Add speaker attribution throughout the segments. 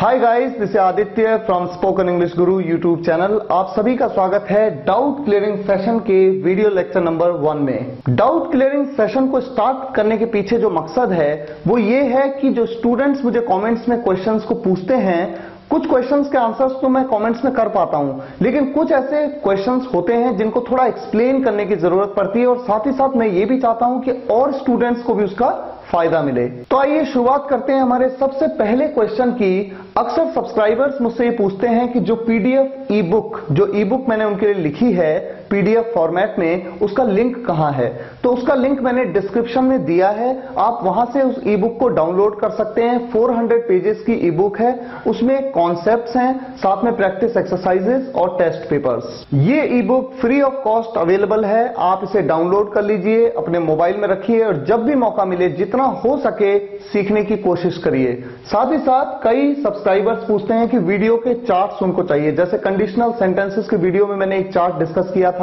Speaker 1: Hi guys, this is Aditya from spoken English Guru YouTube channel. आप सभी का स्वागत है डाउट क्लियरिंग सेशन के वीडियो लेक्चर नंबर 1 में। डाउट क्लियरिंग सेशन को स्टार्ट करने के पीछे जो मकसद है वो ये है कि जो स्टूडेंट्स मुझे कमेंट्स में क्वेश्चंस को पूछते हैं, कुछ क्वेश्चंस के आंसर्स तो मैं कमेंट्स में कर पाता हूं, लेकिन कुछ ऐसे क्वेश्चंस होते हैं जिनको थोड़ा एक्सप्लेन करने की जरूरत पड़ती है और साथ ही साथ मैं ये भी चाहता हूं कि और स्टूडेंट्स को भी उसका फायदा मिले। तो आइए शुरुआत करते हैं हमारे सबसे पहले क्वेश्चन की। अक्सर सब्सक्राइबर्स मुझसे ये पूछते हैं कि जो पीडीएफ ई बुक मैंने उनके लिए लिखी है पीडीएफ फॉर्मेट में, उसका लिंक कहां है। तो उसका लिंक मैंने डिस्क्रिप्शन में दिया है, आप वहां से उस ई बुक को डाउनलोड कर सकते हैं। 400 पेजेस की ई बुक है, उसमें कॉन्सेप्ट्स हैं, साथ में प्रैक्टिस एक्सरसाइजेस और टेस्ट पेपर्स। ये ई book free of cost available है, आप इसे डाउनलोड कर लीजिए, अपने मोबाइल में रखिए और जब भी मौका मिले जितना हो सके सीखने की कोशिश करिए। साथ ही साथ कई सब्सक्राइबर्स पूछते हैं कि वीडियो के चार्ट्स उनको चाहिए, जैसे कंडीशनल सेंटेंसेस के वीडियो में मैंने एक चार्ट डिस्कस किया था,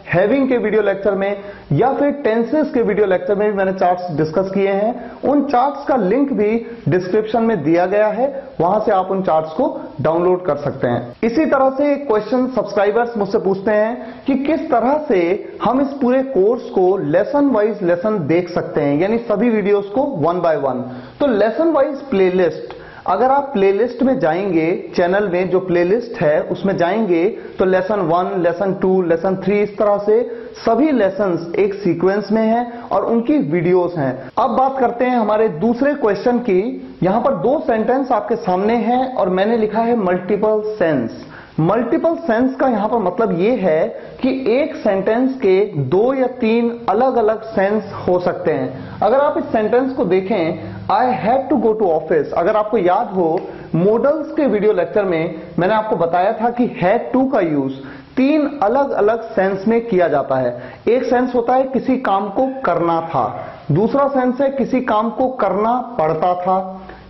Speaker 1: हैविंग के वीडियो लेक्चर में या फिर टेंसेस के वीडियो लेक्चर में भी मैंने चार्ट्स डिस्कस किए हैं। उन चार्ट्स का लिंक भी डिस्क्रिप्शन में दिया गया है, वहां से आप उन चार्ट्स को डाउनलोड कर सकते हैं। इसी तरह से एक क्वेश्चन सब्सक्राइबर्स मुझसे पूछते हैं कि किस तरह से हम इस पूरे कोर्स को लेसन वाइज लेसन देख सकते हैं, यानी सभी वीडियोस को 1 बाय 1। तो लेसन वाइज प्लेलिस्ट, अगर आप प्लेलिस्ट में जाएंगे, चैनल में जो प्लेलिस्ट है उसमें जाएंगे तो लेसन 1, लेसन 2, लेसन 3, इस तरह से सभी लेसन्स एक सीक्वेंस में हैं और उनकी वीडियोस हैं। अब बात करते हैं हमारे दूसरे क्वेश्चन की। यहां पर 2 सेंटेंस आपके सामने हैं और मैंने लिखा है मल्टीपल सेंस। मल्टीपल सेंस का यहां पर मतलब यह है कि एक सेंटेंस के 2 या 3 अलग अलग सेंस हो सकते हैं। अगर आप इस सेंटेंस को देखें, I have to go to office, अगर आपको याद हो मॉडल्स के वीडियो लेक्चर में मैंने आपको बताया था कि हैड टू का यूज 3 अलग अलग सेंस में किया जाता है। एक सेंस होता है किसी काम को करना था, दूसरा सेंस है किसी काम को करना पड़ता था,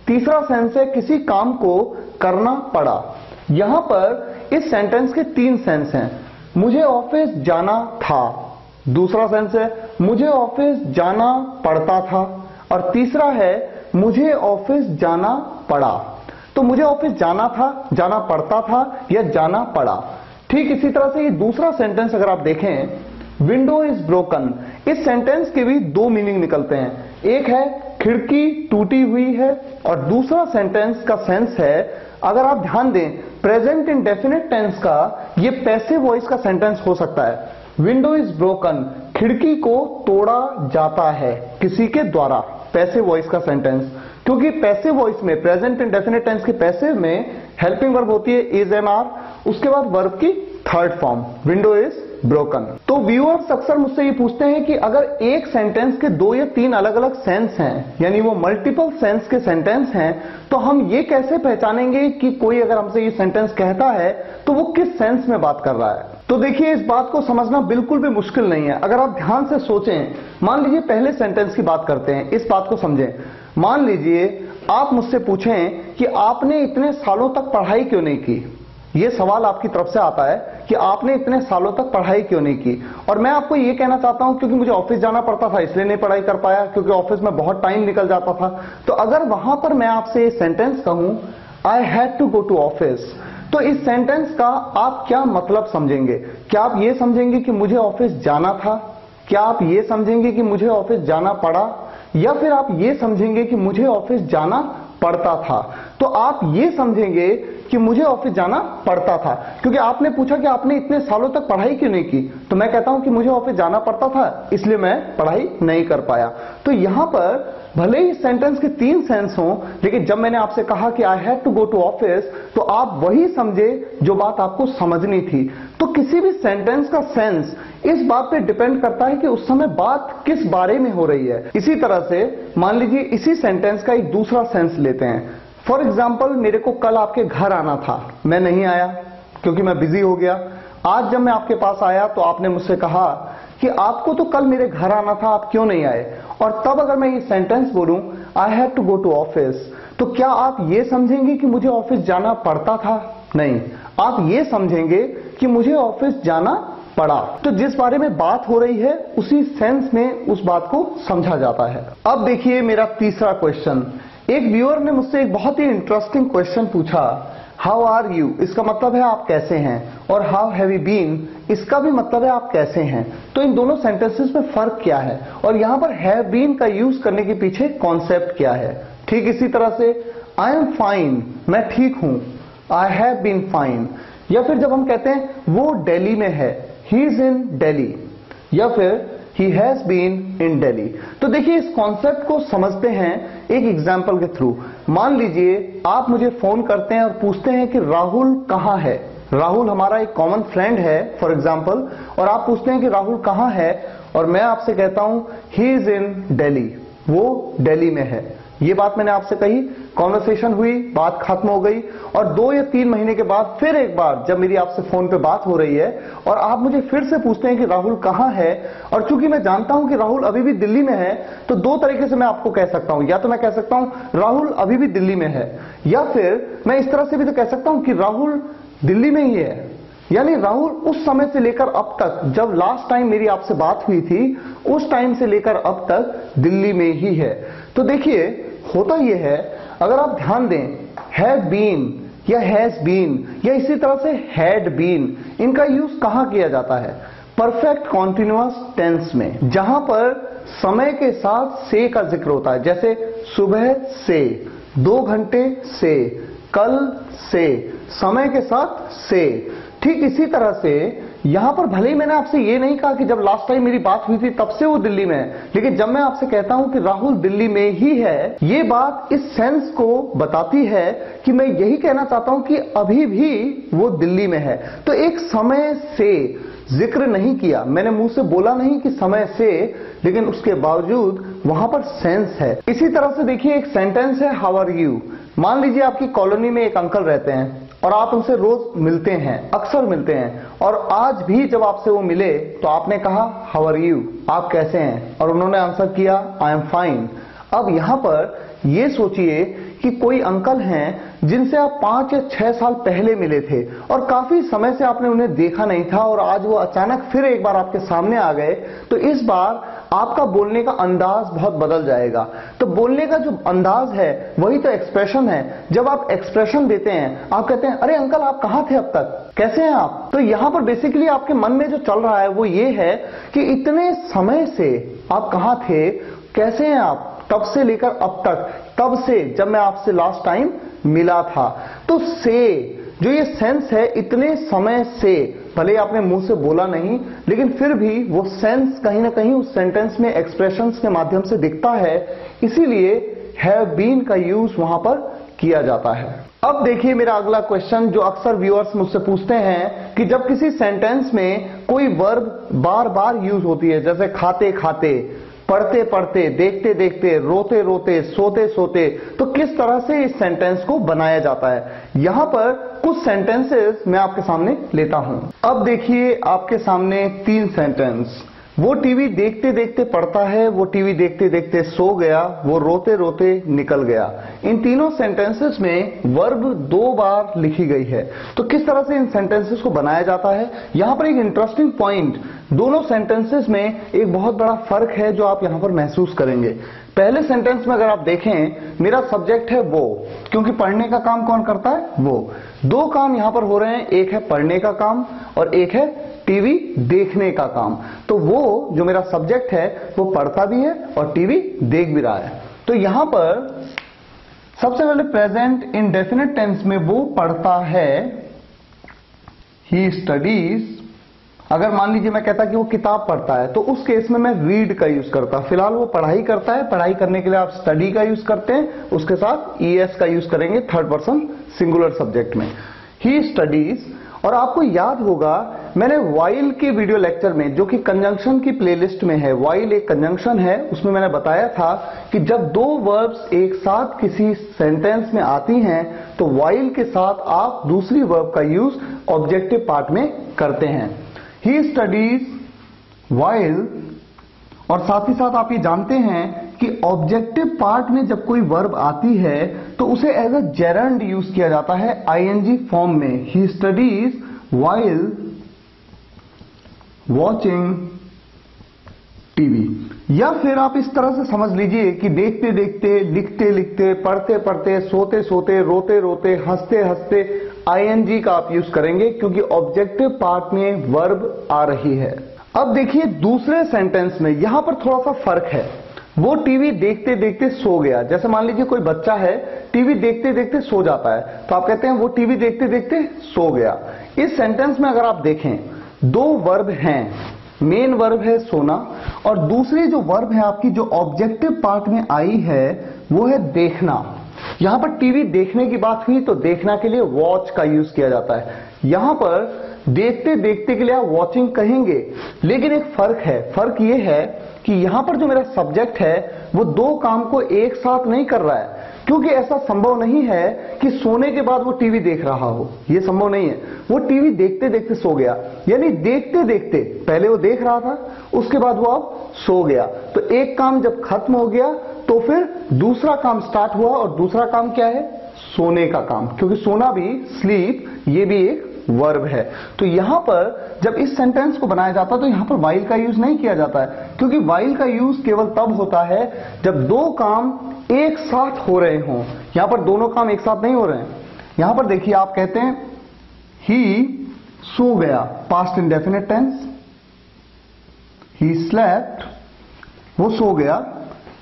Speaker 1: तीसरा सेंस है किसी काम को करना पड़ा। यहां पर इस सेंटेंस के 3 सेंस हैं। मुझे ऑफिस जाना था, दूसरा सेंस है मुझे ऑफिस जाना पड़ता था और तीसरा है मुझे ऑफिस जाना पड़ा। तो मुझे ऑफिस जाना था, जाना पड़ता था या जाना पड़ा। ठीक इसी तरह से ये दूसरा सेंटेंस अगर आप देखें, विंडो इज ब्रोकन, इस सेंटेंस के भी 2 मीनिंग निकलते हैं। एक है खिड़की टूटी हुई है और दूसरा सेंटेंस का सेंस है, अगर आप ध्यान दें प्रेजेंट इंडेफिनिट टेंस का ये पैसिव वॉइस का सेंटेंस हो सकता है। विंडो इज ब्रोकन, खिड़की को तोड़ा जाता है किसी के द्वारा, पैसिव वॉइस का सेंटेंस। क्योंकि पैसिव वॉइस में प्रेजेंट इंडेफिनिट टेंस के पैसिव में हेल्पिंग वर्ब होती है इज एम आर, उसके बाद वर्ब की third form window is broken. तो व्यूअर्स अक्सर मुझसे ये पूछते हैं कि अगर एक सेंटेंस के 2 या 3 अलग अलग सेंस हैं, यानी वो मल्टीपल सेंस के सेंटेंस हैं, तो हम ये कैसे पहचानेंगे कि कोई अगर हमसे ये सेंटेंस कहता है तो वो किस सेंस में बात कर रहा है। तो देखिए, इस बात को समझना बिल्कुल भी मुश्किल नहीं है। अगर आप ध्यान से सोचें, मान लीजिए पहले सेंटेंस की बात करते हैं, इस बात को समझें। मान लीजिए आप मुझसे पूछें कि आपने इतने सालों तक पढ़ाई क्यों नहीं की। यह सवाल आपकी तरफ से आता है कि आपने इतने सालों तक पढ़ाई क्यों नहीं की, और मैं आपको यह कहना चाहता हूं क्योंकि मुझे ऑफिस जाना पड़ता था इसलिए नहीं पढ़ाई कर पाया, क्योंकि ऑफिस में बहुत टाइम निकल जाता था। तो अगर वहां पर मैं आपसे ये सेंटेंस कहूं I had to go to office, तो इस सेंटेंस का आप क्या मतलब समझेंगे? क्या आप ये समझेंगे कि मुझे ऑफिस जाना था? क्या आप ये समझेंगे कि मुझे ऑफिस जाना पड़ा? या फिर आप ये समझेंगे कि मुझे ऑफिस जाना पड़ता था? तो आप ये समझेंगे कि मुझे ऑफिस जाना पड़ता था, क्योंकि आपने पूछा कि आपने इतने सालों तक पढ़ाई क्यों नहीं की, तो मैं कहता हूं कि मुझे ऑफिस जाना पड़ता था इसलिए मैं पढ़ाई नहीं कर पाया। तो यहां पर भले ही सेंटेंस के 3 सेंस हों, लेकिन जब मैंने आपसे कहा कि I have to go to office, तो आप वही समझे जो बात आपको समझनी थी। तो किसी भी सेंटेंस का सेंस इस बात पे डिपेंड करता है कि उस समय बात किस बारे में हो रही है। इसी तरह से मान लीजिए इसी सेंटेंस का एक दूसरा सेंस लेते हैं। फॉर एग्जाम्पल, मेरे को कल आपके घर आना था, मैं नहीं आया क्योंकि मैं बिजी हो गया। आज जब मैं आपके पास आया तो आपने मुझसे कहा कि आपको तो कल मेरे घर आना था, आप क्यों नहीं आए। और तब अगर मैं ये सेंटेंस बोलूं I have to go to office, तो क्या आप ये समझेंगे कि मुझे ऑफिस जाना पड़ता था? नहीं, आप ये समझेंगे कि मुझे ऑफिस जाना पड़ा। तो जिस बारे में बात हो रही है उसी सेंस में उस बात को समझा जाता है। अब देखिए मेरा तीसरा क्वेश्चन। एक व्यूअर ने मुझसे एक बहुत ही इंटरेस्टिंग क्वेश्चन पूछा, हाउ आर यू, इसका मतलब है आप कैसे हैं, और हाउ हैव यू बीन, इसका भी मतलब है आप कैसे हैं। तो इन दोनों सेंटेंसेस में फर्क क्या है, और यहां पर हैव बीन का यूज करने के पीछे कॉन्सेप्ट क्या है। ठीक इसी तरह से आई एम फाइन, मैं ठीक हूं, आई हैव बीन फाइन। या फिर जब हम कहते हैं वो दिल्ली में है, ही इज इन दिल्ली, या फिर he has been in Delhi। तो देखिए इस कॉन्सेप्ट को समझते हैं एक एग्जाम्पल के थ्रू। मान लीजिए आप मुझे फोन करते हैं और पूछते हैं कि राहुल कहां है। राहुल हमारा एक कॉमन फ्रेंड है फॉर एग्जाम्पल, और आप पूछते हैं कि राहुल कहां है, और मैं आपसे कहता हूं ही इज इन दिल्ली, वो दिल्ली में है। ये बात मैंने आपसे कही, कॉन्वर्सेशन हुई, बात खत्म हो गई, और 2 या 3 महीने के बाद फिर एक बार जब मेरी आपसे फोन पे बात हो रही है और आप मुझे फिर से पूछते हैं कि राहुल कहां है, और चूंकि मैं जानता हूं कि राहुल अभी भी दिल्ली में है, तो 2 तरीके से मैं आपको कह सकता हूं। या तो मैं कह सकता हूं राहुल अभी भी दिल्ली में है, या फिर मैं इस तरह से भी तो कह सकता हूं कि राहुल दिल्ली में ही है, यानी राहुल उस समय से लेकर अब तक, जब लास्ट टाइम मेरी आपसे बात हुई थी, उस टाइम से लेकर अब तक दिल्ली में ही है। तो देखिए होता यह है, अगर आप ध्यान दें, हैव बीन या हैज बीन या इसी तरह से हैड बीन, इनका यूज कहां किया जाता है? परफेक्ट कॉन्टिन्यूअस टेंस में, जहां पर समय के साथ से का जिक्र होता है। जैसे सुबह से, 2 घंटे से, कल से, समय के साथ से। ठीक इसी तरह से यहां पर भले ही मैंने आपसे ये नहीं कहा कि जब लास्ट टाइम मेरी बात हुई थी तब से वो दिल्ली में है, लेकिन जब मैं आपसे कहता हूं कि राहुल दिल्ली में ही है, ये बात इस सेंस को बताती है कि मैं यही कहना चाहता हूं कि अभी भी वो दिल्ली में है। तो एक समय से जिक्र नहीं किया, मैंने मुंह से बोला नहीं कि समय से, लेकिन उसके बावजूद वहां पर सेंस है। इसी तरह से देखिए एक सेंटेंस है हाउ आर यू। मान लीजिए आपकी कॉलोनी में एक अंकल रहते हैं और आप उनसे रोज मिलते हैं, अक्सर मिलते हैं, और आज भी जब आपसे वो मिले तो आपने कहा हाउ आर यू, आप कैसे हैं, और उन्होंने आंसर किया आई एम फाइन। अब यहां पर ये सोचिए कि कोई अंकल हैं जिनसे आप 5 या 6 साल पहले मिले थे और काफी समय से आपने उन्हें देखा नहीं था, और आज वो अचानक फिर एक बार आपके सामने आ गए, तो इस बार आपका बोलने का अंदाज बहुत बदल जाएगा। तो बोलने का जो अंदाज है वही तो एक्सप्रेशन है। जब आप एक्सप्रेशन देते हैं, आप कहते हैं अरे अंकल आप कहां थे अब तक, कैसे हैं आप, तो यहां पर बेसिकली आपके मन में जो चल रहा है वो ये है कि इतने समय से आप कहां थे, कैसे हैं आप, तब से लेकर अब तक, तब से जब मैं आपसे लास्ट टाइम मिला था। तो से जो ये सेंस है, इतने समय से, भले आपने मुंह से बोला नहीं, लेकिन फिर भी वो सेंस कहीं ना कहीं उस सेंटेंस में एक्सप्रेशंस के माध्यम से दिखता है, इसीलिए हैव बीन का यूज वहां पर किया जाता है। अब देखिए मेरा अगला क्वेश्चन जो अक्सर व्यूअर्स मुझसे पूछते हैं कि जब किसी सेंटेंस में कोई वर्ब बार बार यूज होती है, जैसे खाते खाते, पढ़ते पढ़ते, देखते देखते, रोते रोते, सोते सोते, तो किस तरह से इस सेंटेंस को बनाया जाता है। यहां पर कुछ सेंटेंसेस मैं आपके सामने लेता हूं। अब देखिए आपके सामने 3 सेंटेंस। वो टीवी देखते देखते पढ़ता है, वो टीवी देखते देखते सो गया, वो रोते रोते निकल गया। इन तीनों सेंटेंसेस में वर्ब 2 बार लिखी गई है। तो किस तरह से इन सेंटेंसेस को बनाया जाता है, यहां पर एक इंटरेस्टिंग पॉइंट, दोनों सेंटेंसेस में एक बहुत बड़ा फर्क है जो आप यहां पर महसूस करेंगे। पहले सेंटेंस में अगर आप देखें, मेरा सब्जेक्ट है वो, क्योंकि पढ़ने का काम कौन करता है, वो। 2 काम यहां पर हो रहे हैं, एक है पढ़ने का काम और एक है टीवी देखने का काम। तो वो जो मेरा सब्जेक्ट है वो पढ़ता भी है और टीवी देख भी रहा है। तो यहां पर सबसे पहले प्रेजेंट इंडेफिनिट टेंस में वो पढ़ता है, ही स्टडीज। अगर मान लीजिए मैं कहता कि वो किताब पढ़ता है, तो उस केस में मैं रीड का यूज करता। फिलहाल वो पढ़ाई करता है, पढ़ाई करने के लिए आप स्टडी का यूज करते हैं, उसके साथ ईएस का यूज करेंगे थर्ड पर्सन सिंगुलर सब्जेक्ट में, ही स्टडीज। और आपको याद होगा मैंने वाइल के वीडियो लेक्चर में, जो कि कंजंक्शन की प्लेलिस्ट में है, वाइल एक कंजंक्शन है, उसमें मैंने बताया था कि जब 2 वर्ब्स एक साथ किसी सेंटेंस में आती हैं तो वाइल के साथ आप दूसरी वर्ब का यूज ऑब्जेक्टिव पार्ट में करते हैं। ही स्टडीज वाइल, और साथ ही साथ आप ये जानते हैं कि ऑब्जेक्टिव पार्ट में जब कोई वर्ब आती है तो उसे एज अ जेरंड यूज किया जाता है आईएनजी फॉर्म में। He studies while watching TV. या फिर आप इस तरह से समझ लीजिए कि देखते देखते, लिखते लिखते, पढ़ते पढ़ते, सोते सोते, रोते रोते, हंसते हंसते आईएनजी का आप यूज करेंगे क्योंकि ऑब्जेक्टिव पार्ट में वर्ब आ रही है। अब देखिए दूसरे सेंटेंस में यहां पर थोड़ा सा फर्क है। वो टीवी देखते देखते सो गया। जैसे मान लीजिए कोई बच्चा है, टीवी देखते देखते सो जाता है, तो आप कहते हैं वो टीवी देखते देखते सो गया। इस सेंटेंस में अगर आप देखें, दो वर्ब हैं, मेन वर्ब है सोना और दूसरी जो वर्ब है आपकी जो ऑब्जेक्टिव पार्ट में आई है वो है देखना। यहां पर टीवी देखने की बात हुई तो देखना के लिए वॉच का यूज किया जाता है। यहां पर देखते देखते के लिए आप वॉचिंग कहेंगे, लेकिन एक फर्क है। फर्क ये है कि यहां पर जो मेरा सब्जेक्ट है वो दो काम को एक साथ नहीं कर रहा है, क्योंकि ऐसा संभव नहीं है कि सोने के बाद वो टीवी देख रहा हो, ये संभव नहीं है। वो टीवी देखते देखते सो गया, यानी देखते देखते पहले वो देख रहा था, उसके बाद वो अब सो गया। तो एक काम जब खत्म हो गया तो फिर दूसरा काम स्टार्ट हुआ, और दूसरा काम क्या है? सोने का काम, क्योंकि सोना भी, स्लीप, ये भी एक वर्ब है। तो यहां पर जब इस सेंटेंस को बनाया जाता है तो यहां पर वाइल का यूज नहीं किया जाता है, क्योंकि वाइल का यूज केवल तब होता है जब दो काम एक साथ हो रहे हों। यहां पर दोनों काम एक साथ नहीं हो रहे हैं। यहां पर देखिए आप कहते हैं ही सो गया, past indefinite tense, he slept, वो सो गया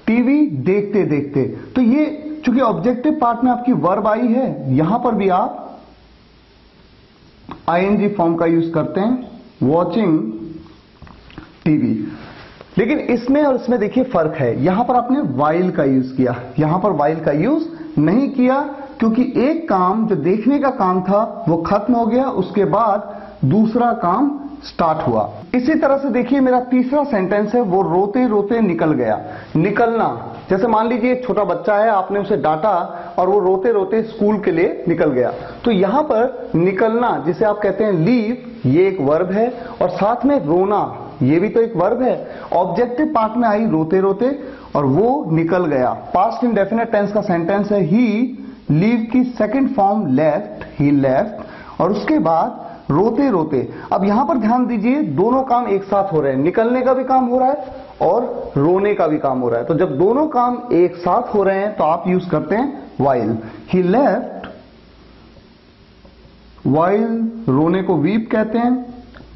Speaker 1: टीवी देखते देखते। तो ये चूंकि ऑब्जेक्टिव पार्ट में आपकी वर्ब आई है, यहां पर भी आप आईएनजी फॉर्म का यूज करते हैं, वॉचिंग टीवी। लेकिन इसमें और इसमें देखिए फर्क है। यहां पर आपने वाइल का यूज किया, यहां पर वाइल का यूज नहीं किया, क्योंकि एक काम जो देखने का काम था वो खत्म हो गया, उसके बाद दूसरा काम स्टार्ट हुआ। इसी तरह से देखिए मेरा तीसरा सेंटेंस है, वो रोते रोते निकल गया। निकलना, जैसे मान लीजिए एक छोटा बच्चा है, आपने उसे डांटा और वो रोते रोते स्कूल के लिए निकल गया। तो यहां पर निकलना, जिसे आप कहते हैं लीव, ये एक वर्ब है, और साथ में रोना, ये भी तो एक वर्ब है। ऑब्जेक्टिव पार्ट में आई रोते रोते और वो निकल गया। पास्ट इंडेफिनिट टेंस का सेंटेंस है ही लीव की सेकंड फॉर्म लेफ्ट, ही लेफ्ट, और उसके बाद रोते रोते। अब यहां पर ध्यान दीजिए दोनों काम एक साथ हो रहे हैं, निकलने का भी काम हो रहा है और रोने का भी काम हो रहा है। तो जब दोनों काम एक साथ हो रहे हैं तो आप यूज करते हैं वाइल। ही लेफ्ट, वाइल, रोने को वीप कहते हैं,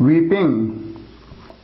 Speaker 1: वीपिंग।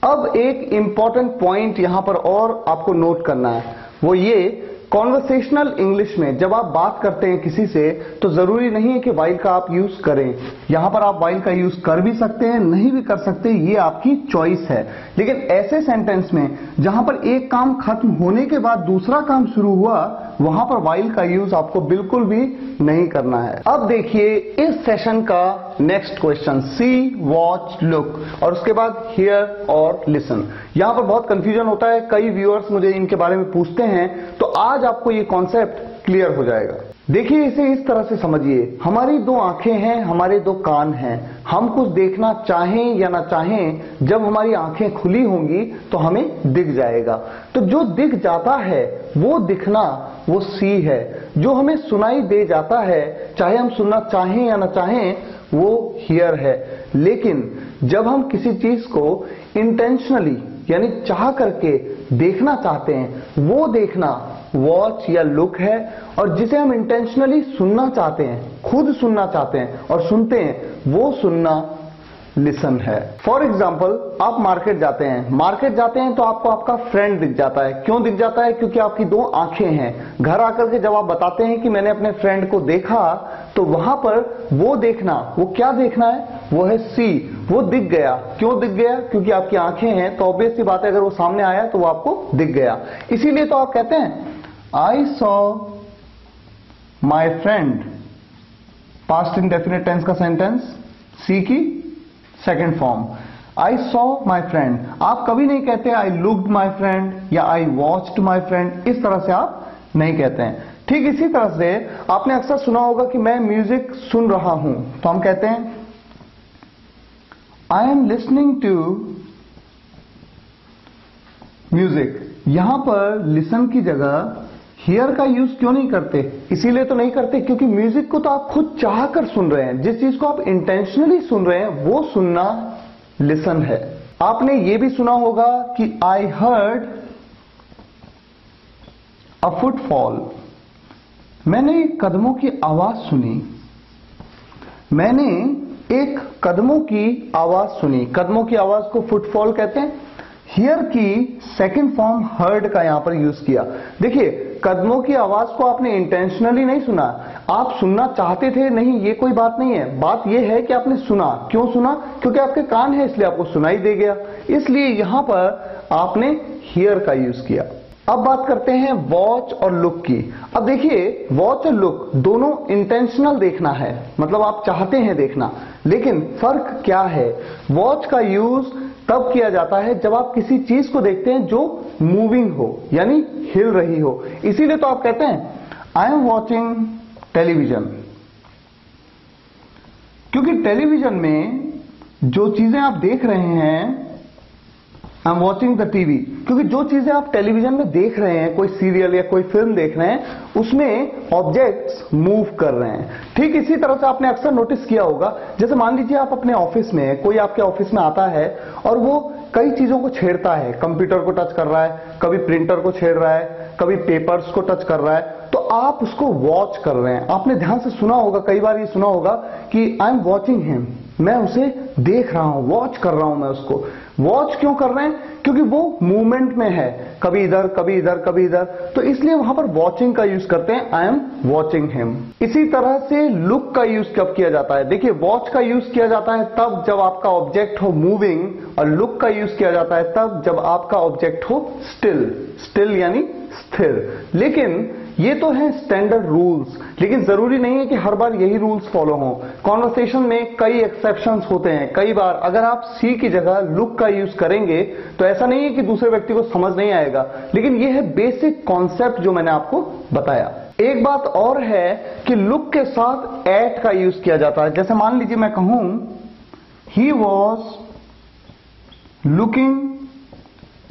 Speaker 1: अब एक इंपॉर्टेंट पॉइंट यहां पर और आपको नोट करना है, वो ये कॉन्वर्सेशनल इंग्लिश में जब आप बात करते हैं किसी से तो जरूरी नहीं है कि वाइल का आप यूज करें। यहां पर आप वाइल का यूज कर भी सकते हैं, नहीं भी कर सकते, ये आपकी चॉइस है। लेकिन ऐसे सेंटेंस में जहां पर एक काम खत्म होने के बाद दूसरा काम शुरू हुआ, वहां पर वाइल का यूज आपको बिल्कुल भी नहीं करना है। अब देखिए इस सेशन का नेक्स्ट क्वेश्चन, सी, वॉच, लुक, और उसके बाद हियर और लिसन। यहां पर बहुत कंफ्यूजन होता है, कई व्यूअर्स मुझे इनके बारे में पूछते हैं, तो आज आपको ये कॉन्सेप्ट क्लियर हो जाएगा। देखिए इसे इस तरह से समझिए, हमारी दो आंखें हैं, हमारे दो कान हैं। हम कुछ देखना चाहें या ना चाहें, जब हमारी आंखें खुली होंगी तो हमें दिख जाएगा। तो जो दिख जाता है वो दिखना, वो सी है। जो हमें सुनाई दे जाता है, चाहे हम सुनना चाहें या ना चाहें, वो हियर है। लेकिन जब हम किसी चीज को इंटेंशनली यानी चाह करके देखना चाहते हैं, वो देखना वॉच या लुक है, और जिसे हम इंटेंशनली सुनना चाहते हैं, खुद सुनना चाहते हैं और सुनते हैं, वो सुनना लिसन है। फॉर एग्जाम्पल आप मार्केट जाते हैं, तो आपको आपका फ्रेंड दिख जाता है। क्यों दिख जाता है? क्योंकि आपकी दो आंखें हैं। घर आकर के जब आप बताते हैं कि मैंने अपने फ्रेंड को देखा, तो वहां पर वो देखना, वो क्या देखना है? वो है सी, वो दिख गया। क्यों दिख गया? क्योंकि आपकी आंखें हैं, तो ऑब्वियस सी बात है अगर वो सामने आया तो वो आपको दिख गया। इसीलिए तो आप कहते हैं I saw my friend, past indefinite tense का सेंटेंस, सी की second form, I saw my friend. आप कभी नहीं कहते आई लुक्ड माई फ्रेंड या आई वॉच्ड माई फ्रेंड, इस तरह से आप नहीं कहते हैं। ठीक इसी तरह से आपने अक्सर सुना होगा कि मैं म्यूजिक सुन रहा हूं, तो हम कहते हैं I am listening to music. यहां पर लिसन की जगह हियर का यूज क्यों नहीं करते? इसीलिए तो नहीं करते क्योंकि म्यूजिक को तो आप खुद चाह कर सुन रहे हैं। जिस चीज को आप इंटेंशनली सुन रहे हैं वो सुनना लिसन है। आपने ये भी सुना होगा कि आई हर्ड अ फुटफॉल, मैंने कदमों की आवाज सुनी। मैंने एक कदमों की आवाज सुनी। कदमों की आवाज को फुटफॉल कहते हैं। हियर की सेकंड फॉर्म हर्ड का यहां पर यूज किया। देखिए, कदमों की आवाज को आपने इंटेंशनली नहीं सुना, आप सुनना चाहते थे नहीं, ये कोई बात नहीं है। बात ये है कि आपने सुना। क्यों सुना? क्योंकि आपके कान है इसलिए आपको सुनाई दे गया, इसलिए यहां पर आपने हियर का यूज किया। अब बात करते हैं वॉच और लुक की। अब देखिए, वॉच और लुक दोनों इंटेंशनल देखना है, मतलब आप चाहते हैं देखना, लेकिन फर्क क्या है? वॉच का यूज तब किया जाता है जब आप किसी चीज को देखते हैं जो मूविंग हो, यानी हिल रही हो। इसीलिए तो आप कहते हैं आई एम वॉचिंग टेलीविजन, क्योंकि टेलीविजन में जो चीजें आप देख रहे हैं, I am watching the TV, क्योंकि जो चीजें आप टेलीविजन में देख रहे हैं, कोई सीरियल या कोई फिल्म देख रहे हैं, उसमें ऑब्जेक्ट्स मूव कर रहे हैं। ठीक इसी तरह से आपने अक्सर नोटिस किया होगा, जैसे मान लीजिए आप अपने ऑफिस में, कोई आपके ऑफिस में आता है और वो कई चीजों को छेड़ता है, कंप्यूटर को टच कर रहा है, कभी प्रिंटर को छेड़ रहा है, कभी पेपर्स को टच कर रहा है, तो आप उसको वॉच कर रहे हैं। आपने ध्यान से सुना होगा, कई बार ये सुना होगा कि आई एम वॉचिंग हिम, मैं उसे देख रहा हूं, वॉच कर रहा हूं मैं उसको। वॉच क्यों कर रहे हैं? क्योंकि वो मूवमेंट में है, कभी इधर कभी इधर कभी इधर, तो इसलिए वहां पर वॉचिंग का यूज करते हैं, आई एम वॉचिंग हिम। इसी तरह से लुक का यूज कब किया जाता है? देखिए, वॉच का यूज किया जाता है तब जब आपका ऑब्जेक्ट हो मूविंग, और लुक का यूज किया जाता है तब जब आपका ऑब्जेक्ट हो स्टिल। स्टिल यानी स्थिर। लेकिन ये तो है स्टैंडर्ड रूल्स, लेकिन जरूरी नहीं है कि हर बार यही रूल्स फॉलो हों। कॉन्वर्सेशन में कई एक्सेप्शंस होते हैं। कई बार अगर आप सी की जगह लुक का यूज करेंगे तो ऐसा नहीं है कि दूसरे व्यक्ति को समझ नहीं आएगा, लेकिन ये है बेसिक कॉन्सेप्ट जो मैंने आपको बताया। एक बात और है कि लुक के साथ एट का यूज किया जाता है। जैसे मान लीजिए मैं कहूं he was looking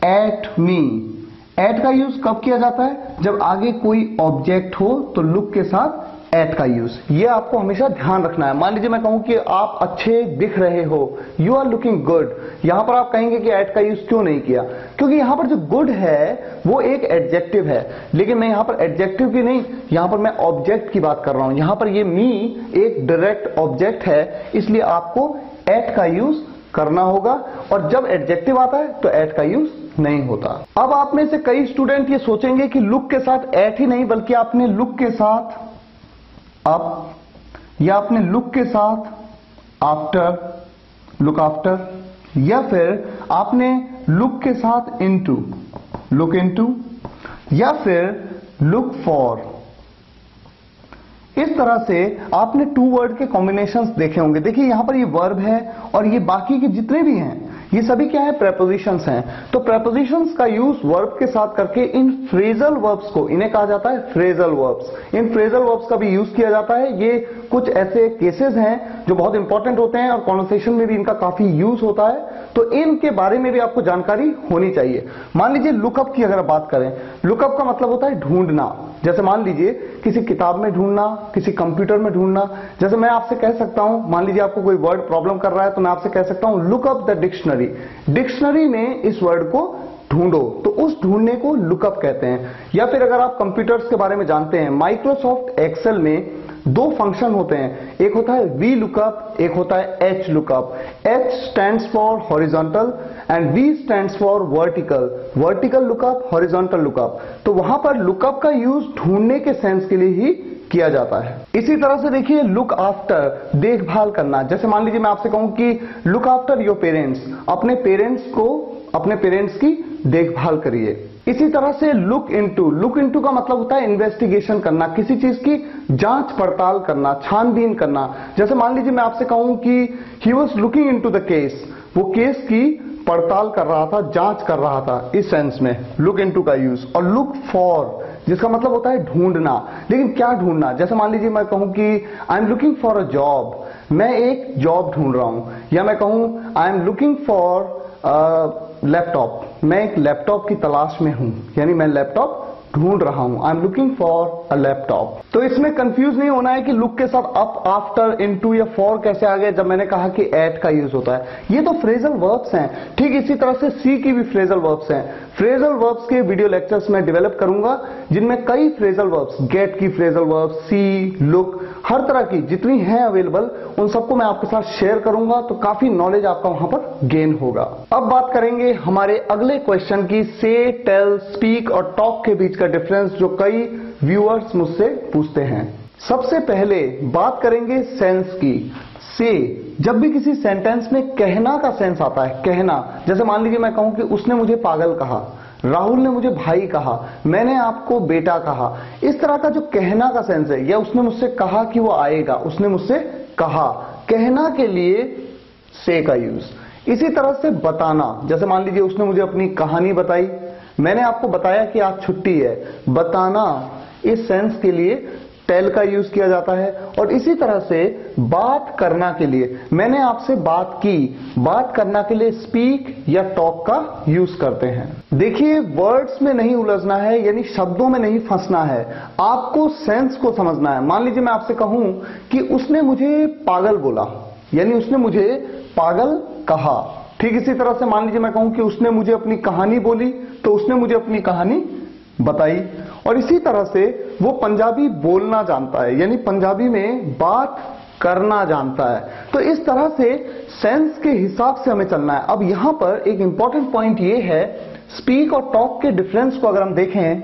Speaker 1: at me. At का यूज कब किया जाता है? जब आगे कोई ऑब्जेक्ट हो तो लुक के साथ एट का यूज। ये आपको हमेशा ध्यान रखना है। मान लीजिए मैं कहूं कि आप अच्छे दिख रहे हो, यू आर लुकिंग गुड, यहां पर आप कहेंगे कि एट का यूज क्यों नहीं किया? क्योंकि यहां पर जो गुड है वो एक एडजेक्टिव है, लेकिन मैं यहां पर एडजेक्टिव की नहीं, यहां पर मैं ऑब्जेक्ट की बात कर रहा हूं। यहां पर ये मी एक डायरेक्ट ऑब्जेक्ट है, इसलिए आपको एट का यूज करना होगा, और जब एडजेक्टिव आता है तो एट का यूज नहीं होता। अब आप में से कई स्टूडेंट ये सोचेंगे कि लुक के साथ एट ही नहीं, बल्कि आपने लुक के साथ अप, या आपने लुक के साथ आफ्टर, लुक आफ्टर, या फिर आपने लुक के साथ इनटू, लुक इनटू, या फिर लुक फॉर। इस तरह से आपने टू वर्ड के कॉम्बिनेशंस देखे होंगे। देखिए, यहां पर ये वर्ब है और ये बाकी के जितने भी हैं ये सभी क्या है? प्रेपोजिशंस हैं। तो प्रेपोजिशंस का यूज वर्ब के साथ करके इन फ्रेजल वर्ब्स को, इन्हें कहा जाता है फ्रेजल वर्ब्स। इन फ्रेजल वर्ब्स का भी यूज किया जाता है। ये कुछ ऐसे केसेस हैं जो बहुत इंपॉर्टेंट होते हैं और कॉन्वर्सेशन में भी इनका काफी यूज होता है, तो इनके बारे में भी आपको जानकारी होनी चाहिए। मान लीजिए लुकअप की अगर बात करें, लुकअप का मतलब होता है ढूंढना। जैसे मान लीजिए किसी किताब में ढूंढना, किसी कंप्यूटर में ढूंढना। जैसे मैं आपसे कह सकता हूं, मान लीजिए आपको कोई वर्ड प्रॉब्लम कर रहा है तो मैं आपसे कह सकता हूं look up the dictionary. Dictionary में इस वर्ड को ढूंढो, तो उस ढूंढने को लुकअप कहते हैं। या फिर अगर आप कंप्यूटर्स के बारे में जानते हैं, माइक्रोसॉफ्ट एक्सेल में दो फंक्शन होते हैं, एक होता है वी लुकअप, एक होता है H lookup. H stands for horizontal and V stands for vertical. Vertical lookup, horizontal lookup. तो वहां पर लुकअप का यूज ढूंढने के सेंस के लिए ही किया जाता है। इसी तरह से देखिए लुक आफ्टर, देखभाल करना। जैसे मान लीजिए मैं आपसे कहूं कि लुक आफ्टर योर पेरेंट्स, अपने पेरेंट्स की देखभाल करिए। इसी तरह से लुक इनटू, लुक इनटू का मतलब होता है इन्वेस्टिगेशन करना, किसी चीज की जांच पड़ताल करना, छानबीन करना। जैसे मान लीजिए मैं आपसे कहूं कि ही was looking into the case, वो केस की पड़ताल कर रहा था, जांच कर रहा था, इस सेंस में लुक इनटू का यूज। और लुक फॉर जिसका मतलब होता है ढूंढना। लेकिन क्या ढूंढना? जैसे मान लीजिए मैं कहूं कि I am looking for a job, मैं एक जॉब ढूंढ रहा हूं। या मैं कहूं I am looking for laptop, मैं एक लैपटॉप की तलाश में हूं, यानी मैं लैपटॉप ढूंढ रहा हूं, I am looking for a laptop. तो इसमें कंफ्यूज नहीं होना है कि लुक के साथ अप, आफ्टर, इनटू या फॉर कैसे आ गए जब मैंने कहा कि एट का यूज होता है। ये तो फ्रेजल वर्ब्स हैं। ठीक इसी तरह से सी की भी फ्रेजल वर्ब्स हैं। फ्रेजल वर्ब्स के वीडियो लेक्चर्स में डेवलप करूंगा जिनमें कई फ्रेजल वर्ब्स, गेट की फ्रेजल वर्ब्स, सी, लुक, हर तरह की जितनी हैं अवेलेबल उन सबको मैं आपके साथ शेयर करूंगा, तो काफी नॉलेज आपका वहां पर गेन होगा। अब बात करेंगे हमारे अगले क्वेश्चन की, से, टेल, स्पीक और टॉक के बीच का डिफरेंस, जो कई व्यूअर्स मुझसे पूछते हैं। सबसे पहले बात करेंगे सेंस की। से, जब भी किसी सेंटेंस में कहना का सेंस आता है, कहना, जैसे मान लीजिए मैं कहूं कि उसने मुझे पागल कहा, राहुल ने मुझे भाई कहा, मैंने आपको बेटा कहा, इस तरह का जो कहना का सेंस है, या उसने मुझसे कहा कि वो आएगा, उसने मुझसे कहा, कहना के लिए से का यूज। इसी तरह से बताना, जैसे मान लीजिए उसने मुझे अपनी कहानी बताई, मैंने आपको बताया कि आज छुट्टी है, बताना, इस सेंस के लिए टेल का यूज किया जाता है। और इसी तरह से बात करना के लिए, मैंने आपसे बात की, बात करना के लिए स्पीक या टॉक का यूज करते हैं। देखिए, वर्ड्स में नहीं उलझना है, यानी शब्दों में नहीं फंसना है, आपको सेंस को समझना है। मान लीजिए मैं आपसे कहूं कि उसने मुझे पागल बोला, यानी उसने मुझे पागल कहा। ठीक इसी तरह से मान लीजिए मैं कहूं कि उसने मुझे अपनी कहानी बोली, तो उसने मुझे अपनी कहानी बताई। और इसी तरह से वो पंजाबी बोलना जानता है, यानी पंजाबी में बात करना जानता है। तो इस तरह से सेंस के हिसाब से हमें चलना है। अब यहां पर एक इंपॉर्टेंट पॉइंट ये है, स्पीक और टॉक के डिफरेंस को अगर हम देखें,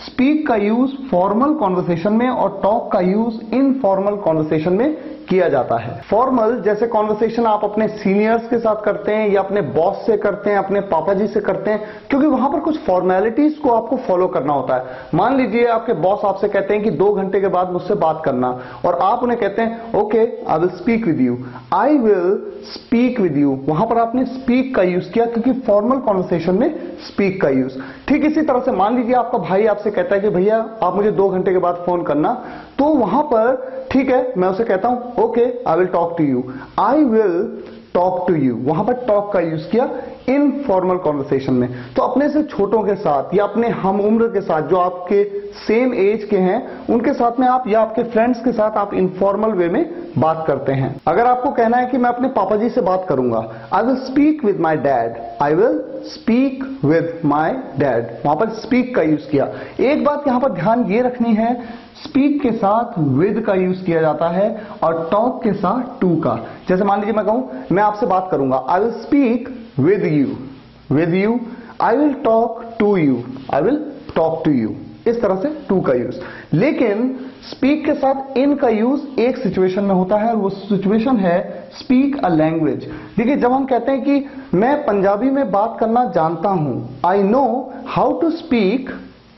Speaker 1: स्पीक का यूज फॉर्मल कॉन्वर्सेशन में और टॉक का यूज इनफॉर्मल कॉन्वर्सेशन में किया जाता है। फॉर्मल जैसे कॉन्वर्सेशन आप अपने सीनियर्स के साथ करते हैं, या अपने बॉस से करते हैं, अपने पापा जी से करते हैं, क्योंकि वहां पर कुछ फॉर्मेलिटीज को आपको फॉलो करना होता है। मान लीजिए आपके बॉस आपसे कहते हैं कि 2 घंटे के बाद मुझसे बात करना, और आप उन्हें कहते हैं okay I will speak with you, I will speak with you. वहां पर आपने स्पीक का यूज किया, क्योंकि फॉर्मल कॉन्वर्सेशन में स्पीक का यूज। ठीक इसी तरह से मान लीजिए आपका भाई आपसे कहता है कि भैया आप मुझे 2 घंटे के बाद फोन करना, तो वहां पर ठीक है मैं उसे कहता हूं okay I will talk to you, I will talk to you. वहां पर टॉक का यूज किया इनफॉर्मल कॉन्वर्सेशन में। तो अपने से छोटों के साथ या अपने हम उम्र के साथ जो आपके सेम एज के हैं उनके साथ में आप, या आपके फ्रेंड्स के साथ आप इनफॉर्मल वे में बात करते हैं। अगर आपको कहना है कि मैं अपने पापा जी से बात करूंगा, I will speak with my dad, I will speak with my dad, वहां पर स्पीक का यूज किया। एक बात यहां पर ध्यान ये रखनी है, स्पीक के साथ विद का यूज किया जाता है और टॉक के साथ टू का। जैसे मान लीजिए मैं कहूं मैं आपसे बात करूंगा, I will speak with you, I will talk to you, I will talk to you, इस तरह से टू का यूज। लेकिन स्पीक के साथ इन का यूज एक सिचुएशन में होता है, और वो सिचुएशन है स्पीक अ लैंग्वेज। देखिए, जब हम कहते हैं कि मैं पंजाबी में बात करना जानता हूं, I know how to speak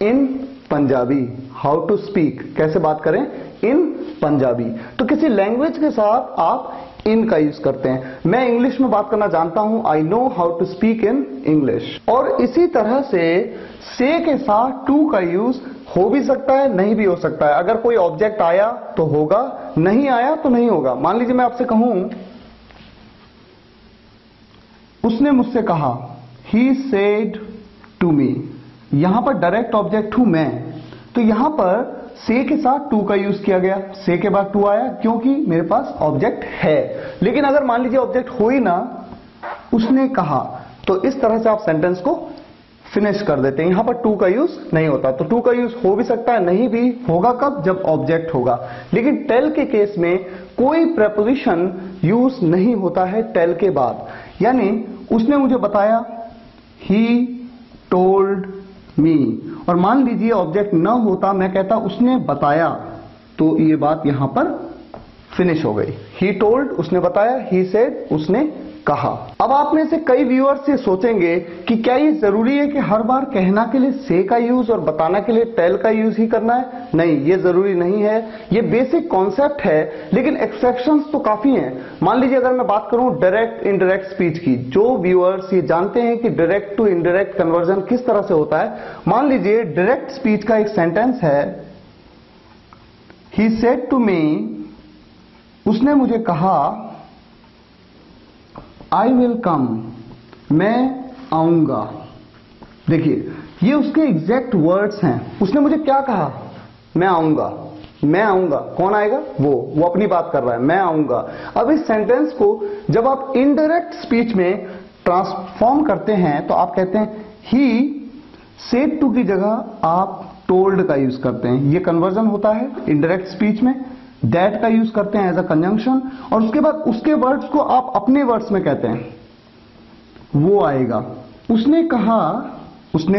Speaker 1: in Punjabi, how to speak, कैसे बात करें इन पंजाबी। तो किसी लैंग्वेज के साथ आप इन का यूज करते हैं। मैं इंग्लिश में बात करना जानता हूं, I know how to speak in English. और इसी तरह से के साथ टू का यूज हो भी सकता है, नहीं भी हो सकता है। अगर कोई ऑब्जेक्ट आया तो होगा, नहीं आया तो नहीं होगा। मान लीजिए मैं आपसे कहूं उसने मुझसे कहा, ही सेड टू मी, यहां पर डायरेक्ट ऑब्जेक्ट हूं मैं, तो यहां पर से के साथ टू का यूज किया गया। से के बाद टू आया क्योंकि मेरे पास ऑब्जेक्ट है। लेकिन अगर मान लीजिए ऑब्जेक्ट हो ही ना, उसने कहा, तो इस तरह से आप सेंटेंस को फिनिश कर देते हैं। यहां पर टू का यूज नहीं होता। तो टू का यूज हो भी सकता है, नहीं भी होगा, कब, जब ऑब्जेक्ट होगा। लेकिन टेल के केस में कोई प्रेपोजिशन यूज नहीं होता है टेल के बाद। यानी उसने मुझे बताया, ही टोल्ड मी, और मान लीजिए ऑब्जेक्ट न होता, मैं कहता उसने बताया, तो ये बात यहां पर फिनिश हो गई। ही टोल्ड, उसने बताया, ही सेड, उसने कहा। अब आप में से कई व्यूअर्स ये सोचेंगे कि क्या ये जरूरी है कि हर बार कहना के लिए से का यूज और बताना के लिए टेल का यूज ही करना है? नहीं, ये जरूरी नहीं है। ये बेसिक कॉन्सेप्ट है, लेकिन एक्सेप्शंस तो काफी हैं। मान लीजिए अगर मैं बात करूं डायरेक्ट इनडायरेक्ट स्पीच की, जो व्यूअर्स ये जानते हैं कि डायरेक्ट टू इनडायरेक्ट कन्वर्जन किस तरह से होता है। मान लीजिए डायरेक्ट स्पीच का एक सेंटेंस है, ही सेड टू मी, उसने मुझे कहा, आई विल कम, मैं आऊंगा। देखिए ये उसके एग्जैक्ट वर्ड्स हैं। उसने मुझे क्या कहा? मैं आऊंगा। मैं आऊंगा, कौन आएगा? वो अपनी बात कर रहा है, मैं आऊंगा। अब इस सेंटेंस को जब आप इनडायरेक्ट स्पीच में ट्रांसफॉर्म करते हैं तो आप कहते हैं ही सेड टू की जगह आप टोल्ड का यूज करते हैं। ये कन्वर्जन होता है इनडायरेक्ट स्पीच में। दैट का यूज करते हैं एज अ कंजंक्शन, और उसके बाद उसके वर्ड्स को आप अपने वर्ड्स में कहते हैं, वो आएगा। उसने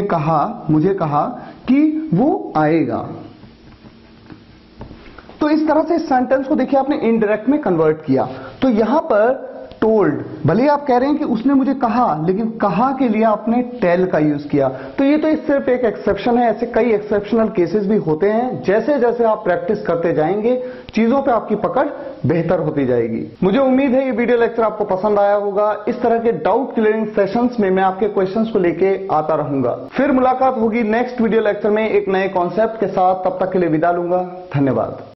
Speaker 1: कहा, मुझे कहा कि वो आएगा। तो इस तरह से इस सेंटेंस को देखिए आपने इनडायरेक्ट में कन्वर्ट किया। तो यहां पर टोल्ड, भले ही आप कह रहे हैं कि उसने मुझे कहा, लेकिन कहा के लिए आपने टेल का यूज किया। तो ये तो सिर्फ एक एक्सेप्शन है, ऐसे कई एक्सेप्शनल केसेस भी होते हैं। जैसे जैसे आप प्रैक्टिस करते जाएंगे चीजों पे आपकी पकड़ बेहतर होती जाएगी। मुझे उम्मीद है ये वीडियो लेक्चर आपको पसंद आया होगा। इस तरह के डाउट क्लियरिंग सेशंस में मैं आपके क्वेश्चंस को लेके आता रहूंगा। फिर मुलाकात होगी नेक्स्ट वीडियो लेक्चर में एक नए कॉन्सेप्ट के साथ। तब तक के लिए विदा लूंगा। धन्यवाद।